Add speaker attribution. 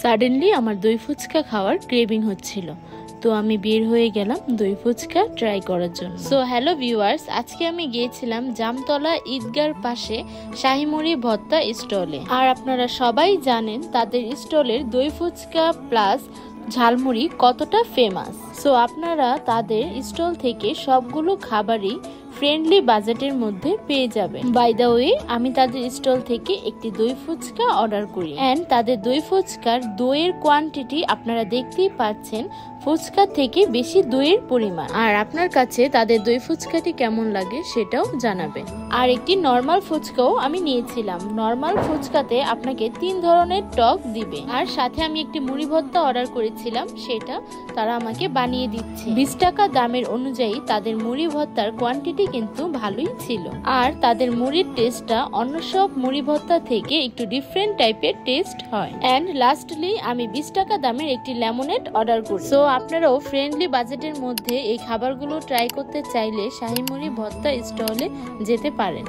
Speaker 1: Suddenly আমার দই ফুচকা খাওয়ার ক্রেভিং হচ্ছিল, তো আমি বের হয়ে গেলাম দই ফুচকা ট্রাই করার জন্য। সো হ্যালো ভিউয়ার্স, আজকে আমি গিয়েছিলাম জামতলা ঈদগার পাশে শাহিমুড়ি ভর্তা স্টলে। আর আপনারা সবাই জানেন তাদের স্টলের দই ফুচকা প্লাস ঝালমুড়ি কতটা ফেমাস। সো আপনারা তাদের স্টল থেকে সবগুলো খাবারই ফ্রেন্ডলি বাজেটের মধ্যে পেয়ে যাবেন। বাই দ্য ওয়ে, আমি তাদের স্টল থেকে একটি দই ফুচকা অর্ডার করি এন্ড তাদের দই ফুচকার দইয়ের কোয়ান্টিটি আপনারা দেখতেই পাচ্ছেন, ফুচকা থেকে বেশি দইয়ের পরিমাণ। আর আপনার কাছে তাদের দই ফুচকাটি কেমন লাগে সেটাও জানাবেন। আর একটি নর্মাল ফুচকাও আমি নিয়েছিলাম। নর্মাল ফুচকাতে আপনাকে 3 ধরনের টক দিবে, আর সাথে আমি একটি মুড়ি ভর্তা অর্ডার করেছিলাম, সেটা তারা আমাকে বানিয়ে দিচ্ছে। 20 টাকা দামের অনুযায়ী তাদের মুড়ি ভর্তার কোয়ান্টিটি কিন্তু ভালোই ছিল। আর তাদের মুড়ির টেস্টটা অন্য সব মুড়ি ভর্তা থেকে একটু ডিফারেন্ট টাইপের টেস্ট হয়। এন্ড লাস্টলি আমি 20 টাকা দামের একটি লেমনেড অর্ডার করি। সো আপনারাও ফ্রেন্ডলি বাজেটের মধ্যে এই খাবারগুলো ট্রাই করতে চাইলে শাহিমুড়ি ভর্তা স্টলে যেতে পারেন।